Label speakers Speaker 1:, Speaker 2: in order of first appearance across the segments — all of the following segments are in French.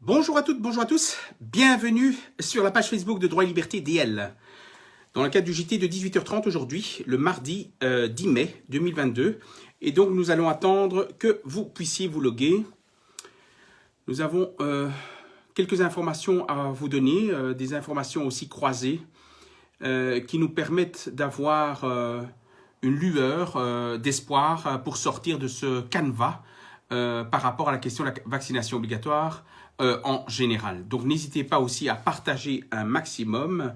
Speaker 1: Bonjour à toutes, bonjour à tous, bienvenue sur la page Facebook de Droit et Liberté DL. Dans le cadre du JT de 18h30 aujourd'hui, le mardi 10 mai 2022. Et donc nous allons attendre que vous puissiez vous loguer. Nous avons quelques informations à vous donner, des informations aussi croisées qui nous permettent d'avoir une lueur d'espoir pour sortir de ce canevas par rapport à la question de la vaccination obligatoire en général. Donc n'hésitez pas aussi à partager un maximum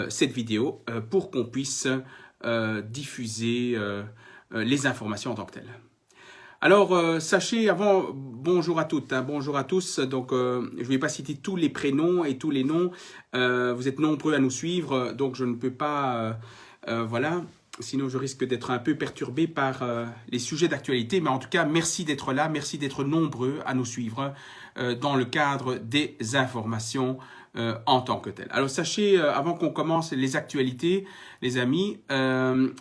Speaker 1: cette vidéo pour qu'on puisse diffuser les informations en tant que telles. Alors, sachez avant, bonjour à toutes, bonjour à tous. Donc, je ne vais pas citer tous les prénoms et tous les noms. Vous êtes nombreux à nous suivre, donc je ne peux pas, voilà. Sinon, je risque d'être un peu perturbé par les sujets d'actualité. Mais en tout cas, merci d'être là, merci d'être nombreux à nous suivre dans le cadre des informations en tant que telles. Alors, sachez, avant qu'on commence les actualités, les amis,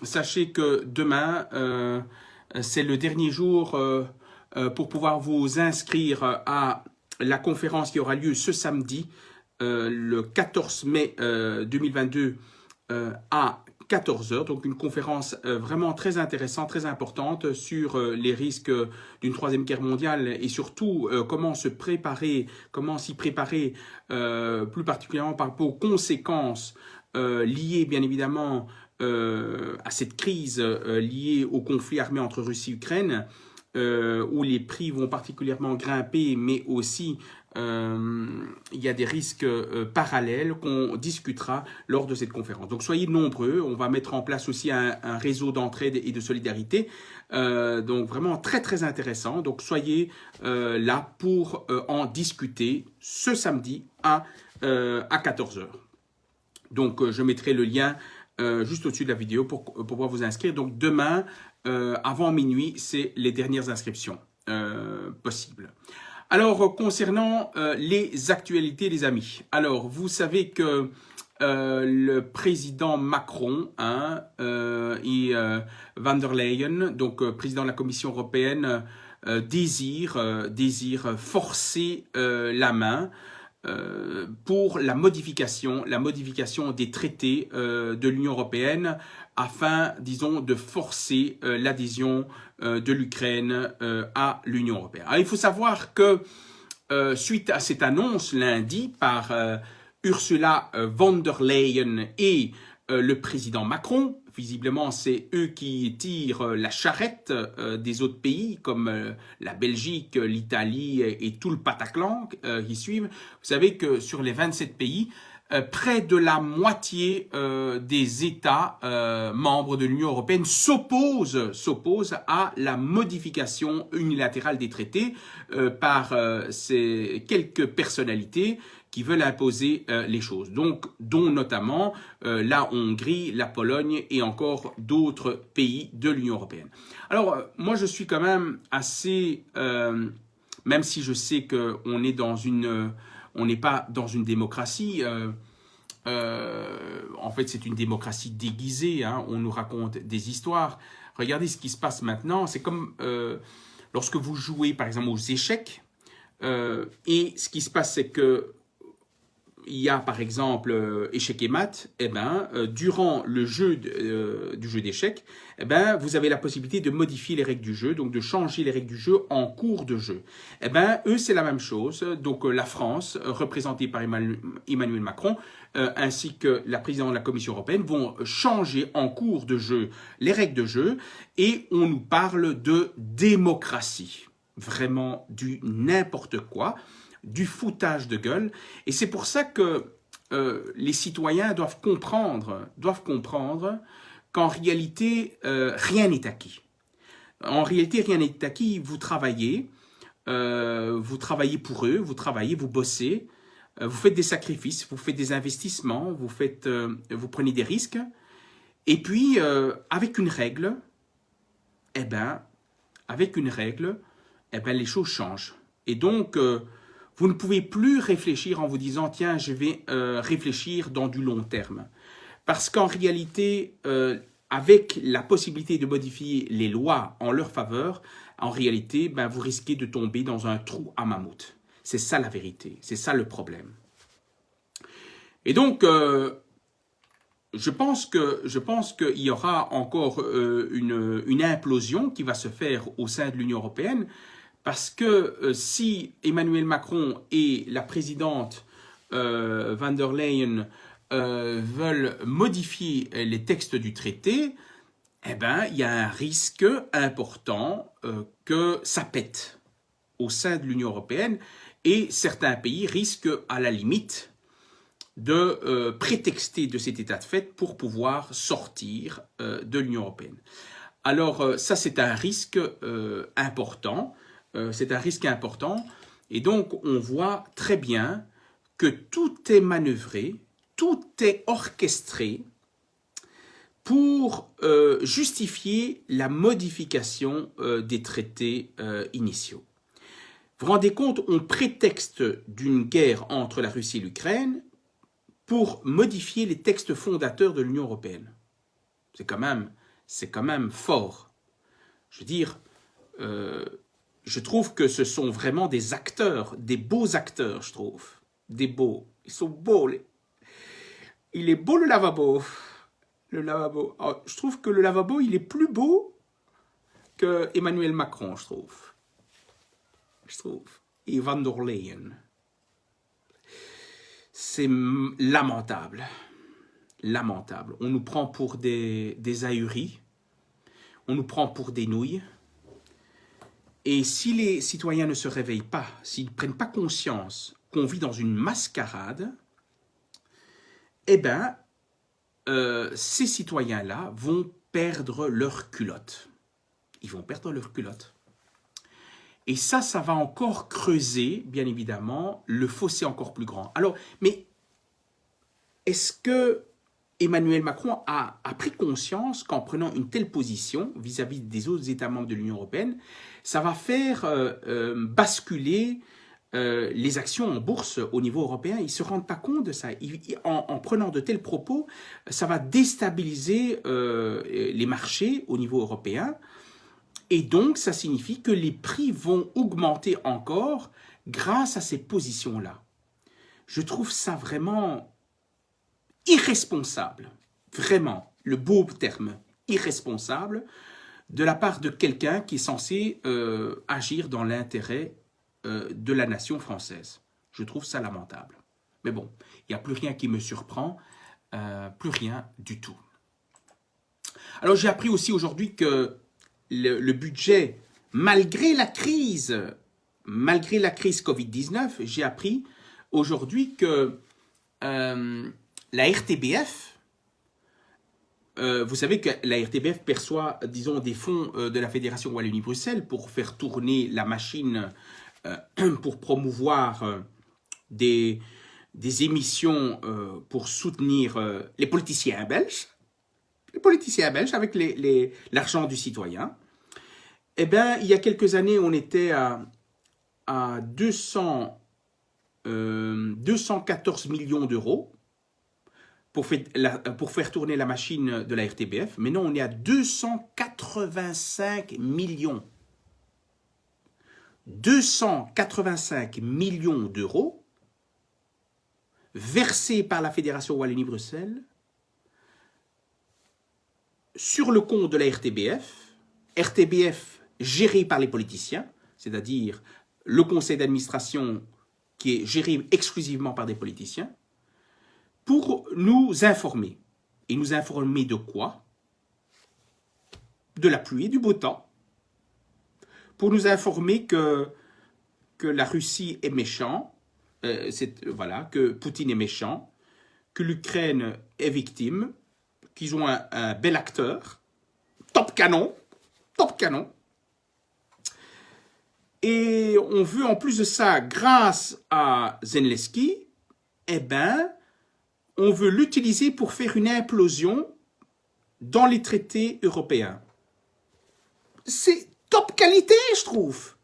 Speaker 1: sachez que demain, c'est le dernier jour pour pouvoir vous inscrire à la conférence qui aura lieu ce samedi, le 14 mai 2022 à 14h, donc une conférence vraiment très intéressante, très importante sur les risques d'une troisième guerre mondiale et surtout comment se préparer, comment s'y préparer plus particulièrement par rapport aux conséquences liées bien évidemment à cette crise liée au conflit armé entre Russie et Ukraine, où les prix vont particulièrement grimper, mais aussi il y a des risques parallèles qu'on discutera lors de cette conférence. Donc soyez nombreux, on va mettre en place aussi un réseau d'entraide et de solidarité, donc vraiment très très intéressant. Donc soyez là pour en discuter ce samedi à 14h. Donc je mettrai le lien juste au-dessus de la vidéo pour pouvoir vous inscrire. Donc demain, avant minuit, c'est les dernières inscriptions possibles. Alors, concernant les actualités, les amis. Alors, vous savez que le président Macron et Van der Leyen, donc président de la Commission européenne, désire forcer la main pour la modification des traités de l'Union européenne afin, disons, de forcer l'adhésion de l'Ukraine à l'Union européenne. Alors, il faut savoir que suite à cette annonce lundi par Ursula von der Leyen et le président Macron, visiblement c'est eux qui tirent la charrette des autres pays comme la Belgique, l'Italie et tout le Bataclan qui suivent. Vous savez que sur les 27 pays, près de la moitié des États membres de l'Union européenne s'opposent à la modification unilatérale des traités par ces quelques personnalités qui veulent imposer les choses, donc dont notamment la Hongrie, la Pologne et encore d'autres pays de l'Union européenne. Alors moi je suis quand même assez, même si je sais qu'on est dans une, on n'est pas dans une démocratie. En fait, c'est une démocratie déguisée. On nous raconte des histoires. Regardez ce qui se passe maintenant. C'est comme lorsque vous jouez, par exemple, aux échecs. Et ce qui se passe, c'est que il y a par exemple échecs et maths, durant le jeu du jeu d'échecs, vous avez la possibilité de modifier les règles du jeu, donc de changer les règles du jeu en cours de jeu. Eux, c'est la même chose. Donc la France, représentée par Emmanuel Macron, ainsi que la présidente de la Commission européenne, vont changer en cours de jeu les règles de jeu et on nous parle de démocratie. Vraiment du n'importe quoi. Du foutage de gueule. Et c'est pour ça que les citoyens doivent comprendre qu'en réalité, rien n'est acquis. En réalité, rien n'est acquis. Vous travaillez pour eux, vous bossez, vous faites des sacrifices, vous faites des investissements, vous prenez des risques. Et puis, avec une règle, les choses changent. Et donc, vous ne pouvez plus réfléchir en vous disant « tiens, je vais réfléchir dans du long terme ». Parce qu'en réalité, avec la possibilité de modifier les lois en leur faveur, en réalité, vous risquez de tomber dans un trou à mammouth. C'est ça la vérité, c'est ça le problème. Et donc, je pense qu'il y aura encore une implosion qui va se faire au sein de l'Union européenne, parce que si Emmanuel Macron et la présidente van der Leyen veulent modifier les textes du traité, eh ben, il y a un risque important que ça pète au sein de l'Union européenne, et certains pays risquent à la limite de prétexter de cet état de fait pour pouvoir sortir de l'Union européenne. Alors ça, c'est un risque important, et donc on voit très bien que tout est manœuvré, tout est orchestré pour justifier la modification des traités initiaux. Vous vous rendez compte, on prétexte d'une guerre entre la Russie et l'Ukraine pour modifier les textes fondateurs de l'Union européenne. C'est quand même fort. Je veux dire, je trouve que ce sont vraiment des acteurs, des beaux acteurs, je trouve. Des beaux. Ils sont beaux. Il est beau le lavabo. Le lavabo. Oh, je trouve que le lavabo, il est plus beau que Emmanuel Macron, je trouve. Et Van der Leyen. C'est lamentable. Lamentable. On nous prend pour des ahuris. On nous prend pour des nouilles. Et si les citoyens ne se réveillent pas, s'ils ne prennent pas conscience qu'on vit dans une mascarade, eh bien, ces citoyens-là vont perdre leur culotte. Ils vont perdre leur culotte. Et ça va encore creuser, bien évidemment, le fossé encore plus grand. Alors, mais est-ce que Emmanuel Macron a pris conscience qu'en prenant une telle position vis-à-vis des autres États membres de l'Union européenne, ça va faire basculer les actions en bourse au niveau européen? Ils ne se rendent pas compte de ça. En prenant de tels propos, ça va déstabiliser les marchés au niveau européen. Et donc, ça signifie que les prix vont augmenter encore grâce à ces positions-là. Je trouve ça vraiment irresponsable, vraiment, le beau terme, irresponsable, de la part de quelqu'un qui est censé agir dans l'intérêt de la nation française. Je trouve ça lamentable. Mais bon, il n'y a plus rien qui me surprend, plus rien du tout. Alors, j'ai appris aussi aujourd'hui que le budget, malgré la crise Covid-19, j'ai appris aujourd'hui que la RTBF, vous savez que la RTBF perçoit, disons, des fonds de la Fédération Wallonie-Bruxelles pour faire tourner la machine, pour promouvoir des émissions pour soutenir les politiciens belges. Les politiciens belges avec l'argent du citoyen. Eh bien, il y a quelques années, on était à 214 millions d'euros pour faire tourner la machine de la RTBF. Mais non, on est à 285 millions. 285 millions d'euros versés par la Fédération Wallonie-Bruxelles sur le compte de la RTBF, RTBF gérée par les politiciens, c'est-à-dire le conseil d'administration qui est géré exclusivement par des politiciens, pour nous informer. Et nous informer de quoi? De la pluie et du beau temps. Pour nous informer que la Russie est méchant, que Poutine est méchant, que l'Ukraine est victime, qu'ils ont un bel acteur, top canon. Et on veut en plus de ça, grâce à Zelensky, eh ben, on veut l'utiliser pour faire une implosion dans les traités européens. C'est top qualité, je trouve.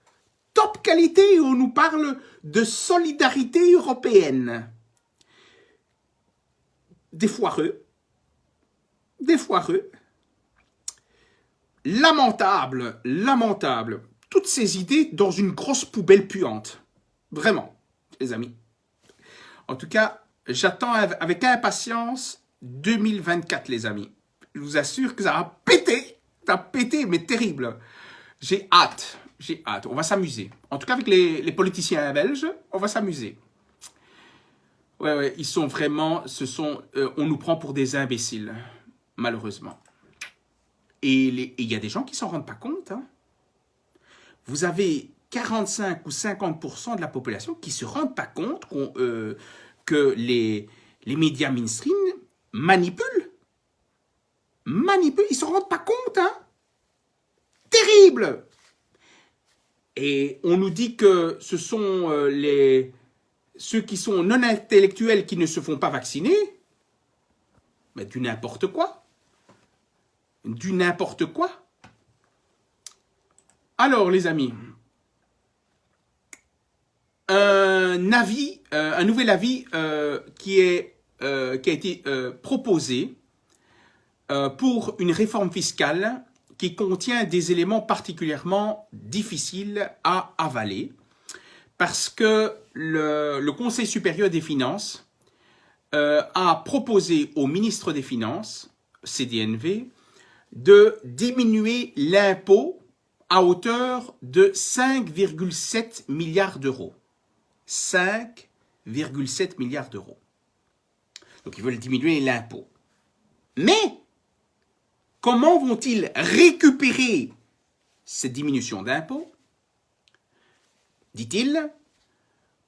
Speaker 1: Top qualité, on nous parle de solidarité européenne. Des foireux. Lamentable. Toutes ces idées dans une grosse poubelle puante. Vraiment, les amis. En tout cas, j'attends avec impatience 2024, les amis. Je vous assure que ça va péter. Ça va péter, mais terrible. J'ai hâte. J'ai hâte. On va s'amuser. En tout cas, avec les politiciens belges, on va s'amuser. Ouais, ils sont vraiment... on nous prend pour des imbéciles, malheureusement. Et il y a des gens qui ne s'en rendent pas compte. Hein. Vous avez 45 ou 50% de la population qui ne se rendent pas compte que les médias mainstream manipulent. Ils ne se rendent pas compte. Hein. Terrible. Et on nous dit que ce sont ceux qui sont non intellectuels qui ne se font pas vacciner. Mais du n'importe quoi. Du n'importe quoi. Alors, les amis, un nouvel avis qui a été proposé pour une réforme fiscale qui contient des éléments particulièrement difficiles à avaler parce que le Conseil supérieur des finances a proposé au ministre des Finances, CDNV, de diminuer l'impôt à hauteur de 5,7 milliards d'euros. 5,7 milliards d'euros. Donc, ils veulent diminuer l'impôt. Mais, comment vont-ils récupérer cette diminution d'impôt? Dit-il,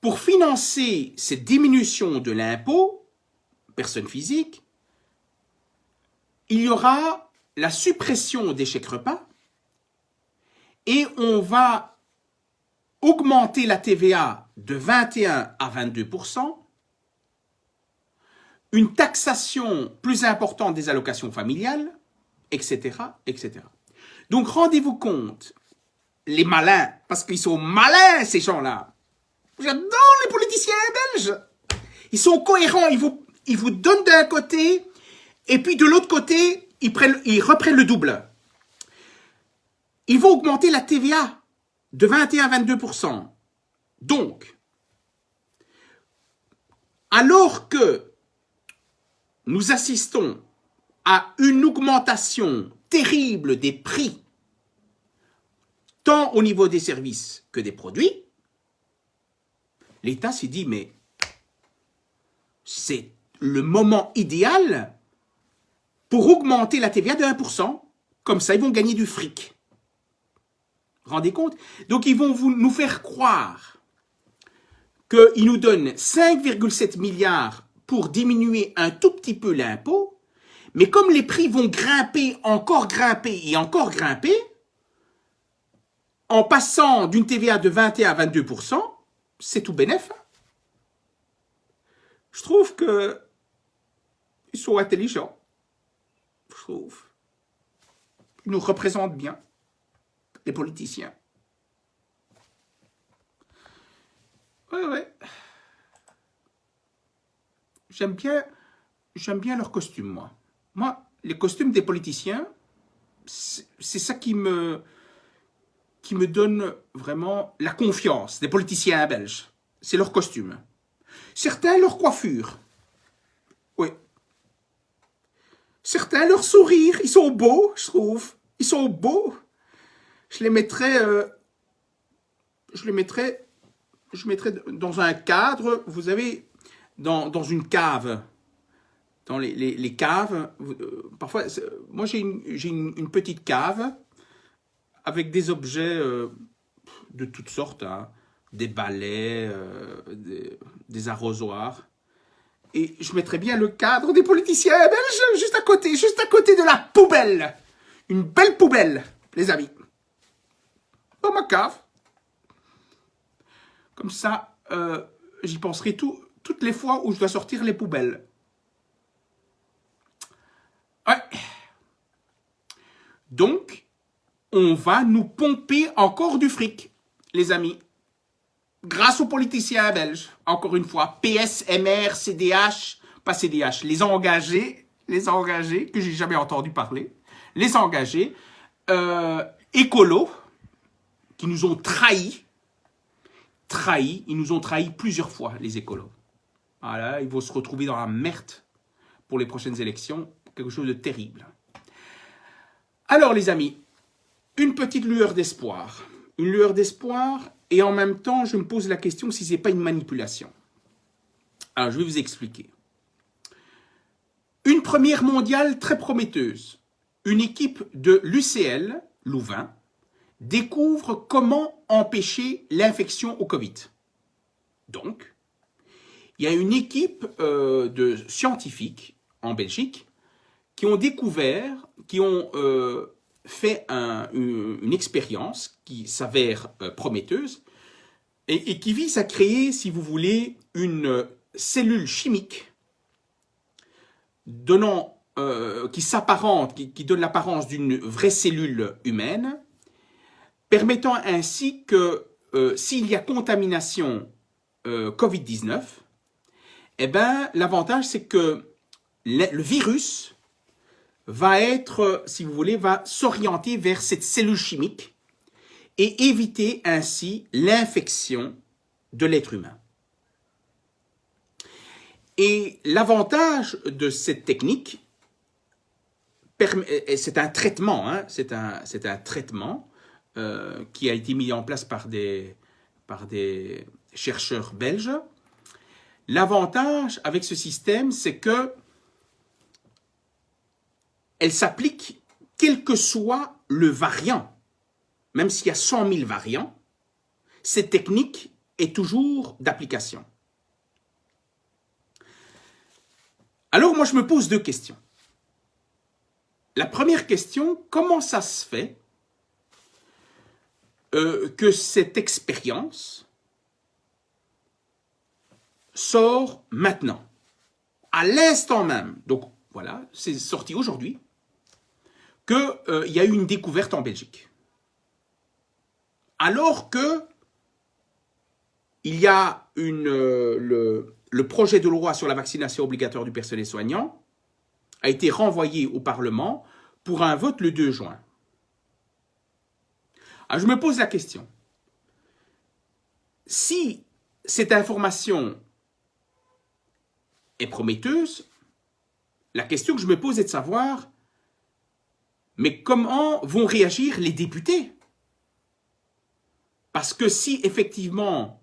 Speaker 1: pour financer cette diminution de l'impôt, personne physique, il y aura la suppression des chèques repas et on va augmenter la TVA de 21 à 22%, une taxation plus importante des allocations familiales, etc., etc. Donc, rendez-vous compte, les malins, parce qu'ils sont malins, ces gens-là. J'adore les politiciens belges. Ils sont cohérents, ils vous donnent d'un côté, et puis de l'autre côté, ils reprennent le double. Ils vont augmenter la TVA de 21 à 22%. Donc, alors que nous assistons à une augmentation terrible des prix, tant au niveau des services que des produits, l'État s'est dit, mais c'est le moment idéal pour augmenter la TVA de 1%. Comme ça, ils vont gagner du fric. Rendez compte? Donc, ils vont nous faire croire qu'ils nous donnent 5,7 milliards pour diminuer un tout petit peu l'impôt, mais comme les prix vont grimper, encore grimper et encore grimper, en passant d'une TVA de 21 à 22%, c'est tout bénef. Je trouve que ils sont intelligents. Je trouve. Ils nous représentent bien, les politiciens. Ouais. J'aime bien leurs costumes, moi. Moi, les costumes des politiciens, c'est ça qui me donne vraiment la confiance des politiciens belges. C'est leur costume. Certains, leur coiffure. Oui. Certains, leur sourire. Ils sont beaux, je trouve. Ils sont beaux. Je les mettrais dans un cadre, vous savez, dans une cave. Dans les caves. Parfois, moi, j'ai une petite cave avec des objets de toutes sortes, hein, des balais, des arrosoirs. Et je mettrais bien le cadre des politiciens belges juste à côté de la poubelle. Une belle poubelle, les amis. Dans ma cave. Comme ça, j'y penserai toutes les fois où je dois sortir les poubelles. Ouais. Donc, on va nous pomper encore du fric, les amis. Grâce aux politiciens belges, encore une fois, PS, MR, CDH, pas CDH, les engagés, que j'ai jamais entendu parler, les engagés, écolos, qui nous ont trahis, trahis, ils nous ont trahis plusieurs fois, les écolos. Voilà, ils vont se retrouver dans la merde pour les prochaines élections, quelque chose de terrible. Alors les amis, une petite lueur d'espoir. Une lueur d'espoir, et en même temps, je me pose la question si ce n'est pas une manipulation. Alors, je vais vous expliquer. Une première mondiale très prometteuse. Une équipe de l'UCL, Louvain, découvre comment empêcher l'infection au Covid. Donc, il y a une équipe de scientifiques en Belgique qui ont découvert, qui ont fait une expérience qui s'avère prometteuse et qui vise à créer, si vous voulez, une cellule chimique donnant, qui s'apparente, qui donne l'apparence d'une vraie cellule humaine, permettant ainsi que s'il y a contamination Covid-19, eh ben, l'avantage c'est que le virus va être, si vous voulez, va s'orienter vers cette cellule chimique et éviter ainsi l'infection de l'être humain. Et l'avantage de cette technique, c'est un traitement, hein, c'est un traitement qui a été mis en place par des chercheurs belges. L'avantage avec ce système, c'est que elle s'applique quel que soit le variant. Même s'il y a 100 000 variants, cette technique est toujours d'application. Alors moi je me pose deux questions. La première question, comment ça se fait que cette expérience sort maintenant, à l'instant même, donc voilà, c'est sorti aujourd'hui, qu'il y a eu une découverte en Belgique. Alors que il y a le projet de loi sur la vaccination obligatoire du personnel soignant a été renvoyé au Parlement pour un vote le 2 juin. Alors je me pose la question. Si cette information est prometteuse, la question que je me pose est de savoir, mais comment vont réagir les députés? Parce que si effectivement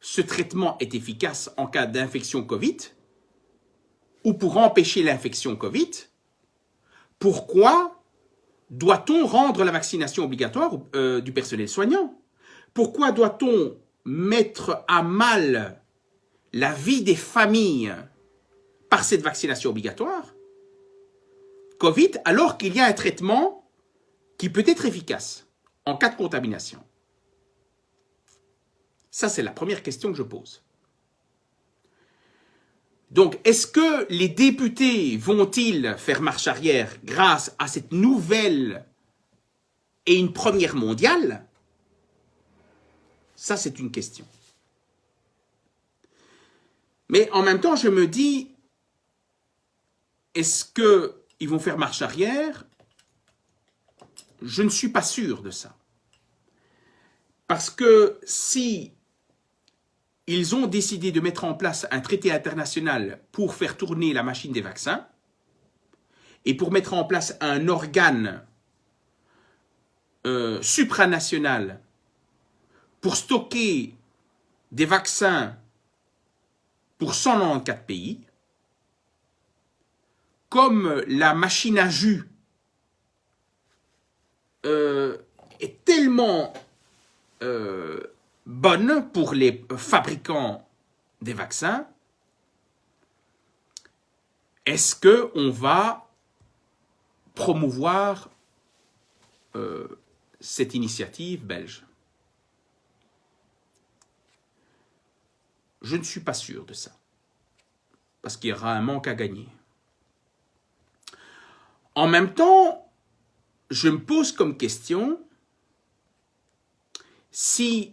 Speaker 1: ce traitement est efficace en cas d'infection Covid, ou pour empêcher l'infection Covid, pourquoi doit-on rendre la vaccination obligatoire du personnel soignant? Pourquoi doit-on mettre à mal la vie des familles par cette vaccination obligatoire Covid, alors qu'il y a un traitement qui peut être efficace en cas de contamination? Ça, c'est la première question que je pose. Donc, est-ce que les députés vont-ils faire marche arrière grâce à cette nouvelle et une première mondiale? Ça, c'est une question. Mais en même temps, je me dis, est-ce qu'ils vont faire marche arrière? Je ne suis pas sûr de ça. Parce que si ils ont décidé de mettre en place un traité international pour faire tourner la machine des vaccins et pour mettre en place un organe supranational pour stocker des vaccins pour 194 pays, comme la machine à jus est tellement bonne pour les fabricants des vaccins, est-ce qu'on va promouvoir cette initiative belge? Je ne suis pas sûr de ça, parce qu'il y aura un manque à gagner. En même temps, je me pose comme question si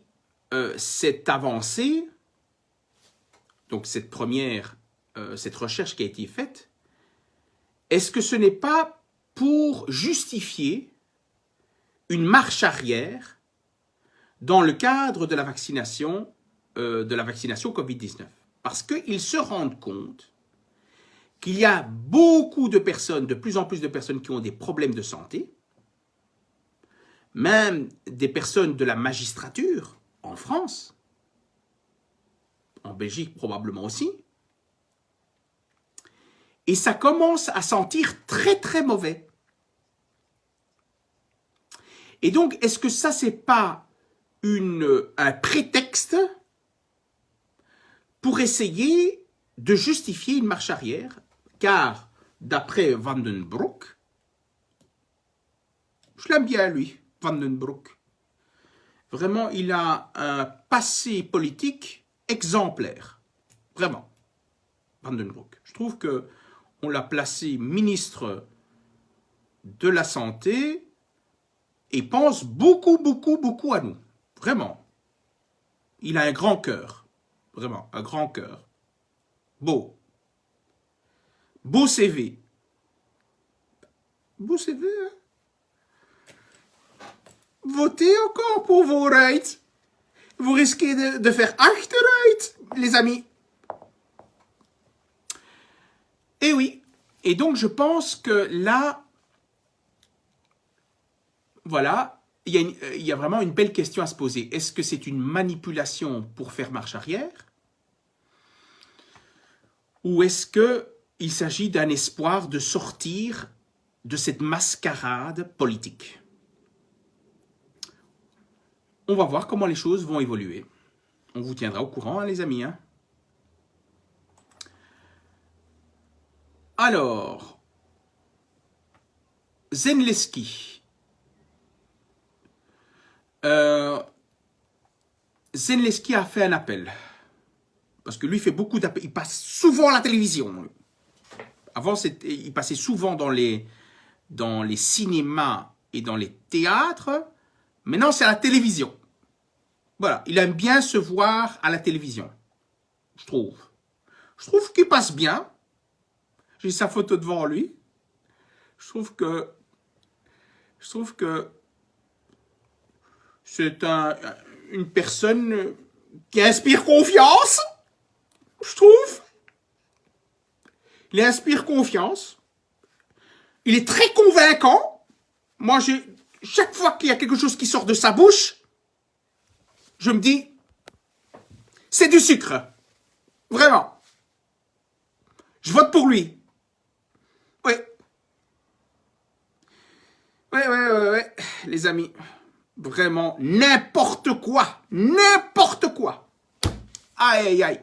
Speaker 1: cette avancée, donc cette recherche qui a été faite, est-ce que ce n'est pas pour justifier une marche arrière dans le cadre de la vaccination Covid-19. Parce qu'ils se rendent compte qu'il y a beaucoup de personnes, de plus en plus de personnes qui ont des problèmes de santé, même des personnes de la magistrature en France, en Belgique probablement aussi, et ça commence à sentir très très mauvais. Et donc, est-ce que ça, c'est pas un prétexte pour essayer de justifier une marche arrière? Car, d'après Van den Broek, je l'aime bien lui, Van den Broek. Vraiment, il a un passé politique exemplaire. Vraiment, Van den Broek. Je trouve qu'on l'a placé ministre de la Santé et pense beaucoup, beaucoup, beaucoup à nous. Vraiment. Il a un grand cœur. Vraiment, un grand cœur. Beau. Beau CV. Beau CV, hein? Votez encore pour vos rights. Vous risquez de faire achteruit, les amis. Et oui. Et donc, je pense que là, voilà, il y a vraiment une belle question à se poser. Est-ce que c'est une manipulation pour faire marche arrière? Ou est-ce qu'il s'agit d'un espoir de sortir de cette mascarade politique? On va voir comment les choses vont évoluer. On vous tiendra au courant, hein, les amis. Hein. Alors, Zelensky. Zelensky a fait un appel. Parce que lui fait beaucoup d'appels. Il passe souvent à la télévision. Avant, il passait souvent dans les cinémas et dans les théâtres. Maintenant, c'est à la télévision. Voilà, il aime bien se voir à la télévision. Je trouve. Je trouve qu'il passe bien. J'ai sa photo devant lui. Je trouve que c'est une personne qui inspire confiance. Je trouve. Il inspire confiance. Il est très convaincant. Moi, chaque fois qu'il y a quelque chose qui sort de sa bouche, je me dis, c'est du sucre. Vraiment. Je vote pour lui. Oui. Oui, les amis. Vraiment, n'importe quoi. N'importe quoi. Aïe, aïe, aïe.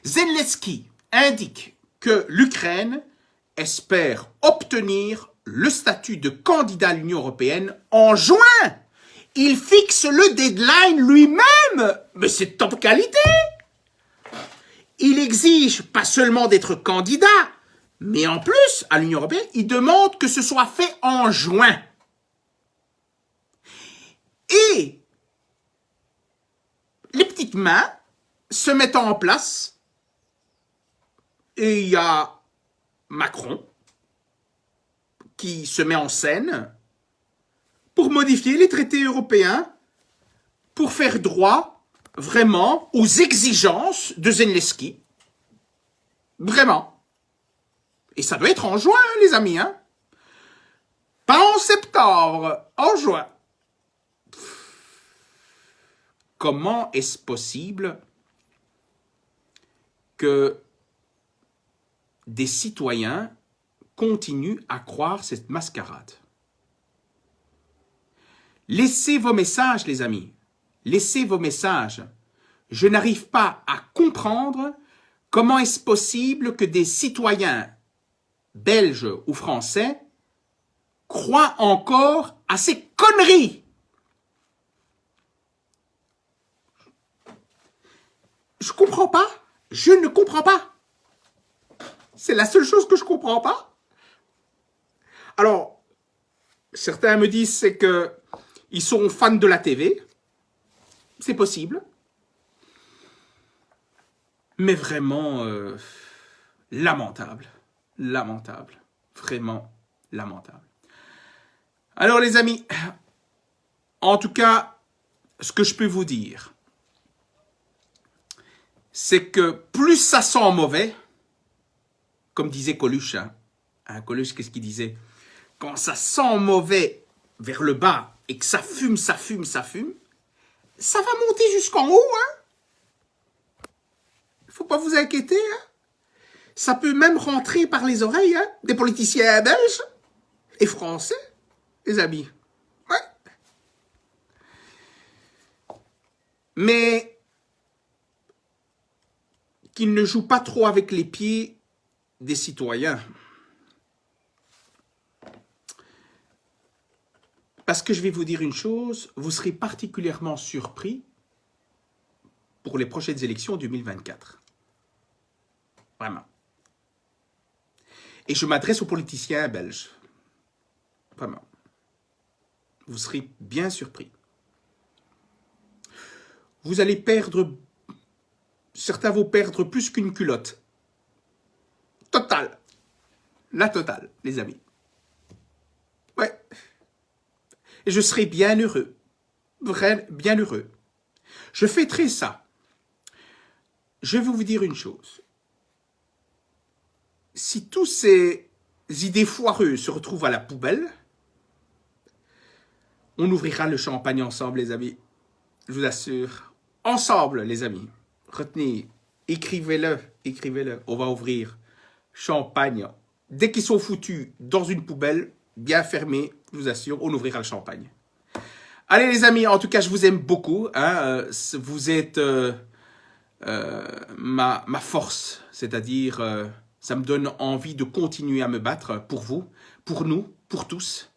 Speaker 1: Zelensky indique que l'Ukraine espère obtenir le statut de candidat à l'Union européenne en juin. Il fixe le deadline lui-même. Mais c'est de top qualité. Il exige pas seulement d'être candidat, mais en plus, à l'Union européenne, il demande que ce soit fait en juin. Et les petites mains se mettent en place. Et il y a Macron qui se met en scène pour modifier les traités européens, pour faire droit vraiment aux exigences de Zelensky. Vraiment. Et ça doit être en juin, les amis. Hein? Pas en septembre, en juin. Comment est-ce possible que des citoyens continuent à croire cette mascarade? Laissez vos messages, les amis. Laissez vos messages. Je n'arrive pas à comprendre comment est-ce possible que des citoyens belges ou français croient encore à ces conneries. Je comprends pas. Je ne comprends pas. C'est la seule chose que je comprends pas. Alors, certains me disent c'est que ils sont fans de la TV. C'est possible. Mais vraiment lamentable. Lamentable. Vraiment lamentable. Alors les amis, en tout cas, ce que je peux vous dire, c'est que plus ça sent mauvais, comme disait Coluche, Coluche, qu'est-ce qu'il disait? Quand ça sent mauvais vers le bas et que ça fume, ça va monter jusqu'en haut. Il ne faut pas vous inquiéter. Ça peut même rentrer par les oreilles des politiciens belges et français, les amis. Ouais. Mais qu'ils ne jouent pas trop avec les pieds des citoyens. Parce que je vais vous dire une chose, vous serez particulièrement surpris pour les prochaines élections 2024. Vraiment. Et je m'adresse aux politiciens belges. Vraiment. Vous serez bien surpris. Vous allez perdre, certains vont perdre plus qu'une culotte. Total. La totale, les amis. Ouais. Et je serai bien heureux. Vraiment, bien heureux. Je fêterai ça. Je vais vous dire une chose. Si tous ces idées foireuses se retrouvent à la poubelle, on ouvrira le champagne ensemble, les amis. Je vous assure. Ensemble, les amis. Retenez, écrivez-le, écrivez-le. On va ouvrir champagne. Dès qu'ils sont foutus dans une poubelle, bien fermée, je vous assure, on ouvrira le champagne. Allez, les amis, en tout cas, je vous aime beaucoup. Vous êtes ma force, c'est-à-dire... ça me donne envie de continuer à me battre pour vous, pour nous, pour tous,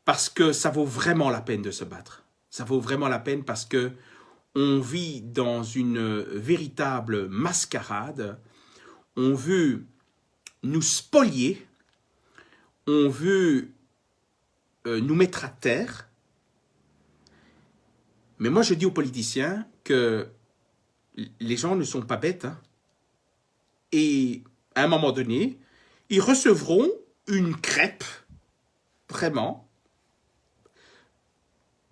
Speaker 1: parce que ça vaut vraiment la peine de se battre. Ça vaut vraiment la peine parce que on vit dans une véritable mascarade. On veut nous spolier, on veut nous mettre à terre. Mais moi, je dis aux politiciens que les gens ne sont pas bêtes. Et à un moment donné, ils recevront une crêpe, vraiment,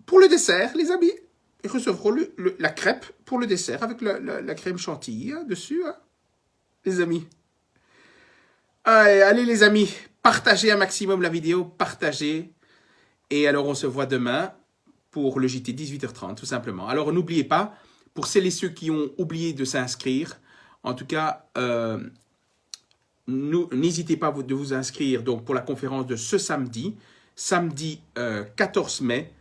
Speaker 1: pour le dessert, les amis. Ils recevront la crêpe pour le dessert avec la crème chantilly dessus, les amis. Allez, les amis, partagez un maximum la vidéo, partagez. Et alors, on se voit demain pour le JT 18h30, tout simplement. Alors, n'oubliez pas, pour celles et ceux qui ont oublié de s'inscrire, en tout cas... n'hésitez pas de vous inscrire donc, pour la conférence de ce samedi 14 mai,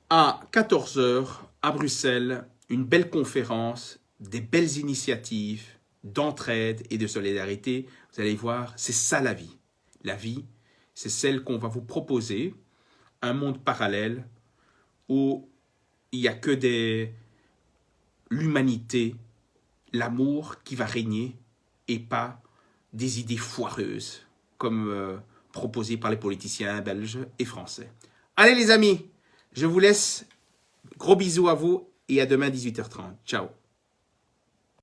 Speaker 1: à 14 h à Bruxelles. Une belle conférence, des belles initiatives d'entraide et de solidarité. Vous allez voir, c'est ça la vie. La vie, c'est celle qu'on va vous proposer, un monde parallèle où il n'y a que l'humanité, l'amour qui va régner et pas des idées foireuses, comme proposées par les politiciens belges et français. Allez les amis, je vous laisse. Gros bisous à vous et à demain 18h30. Ciao.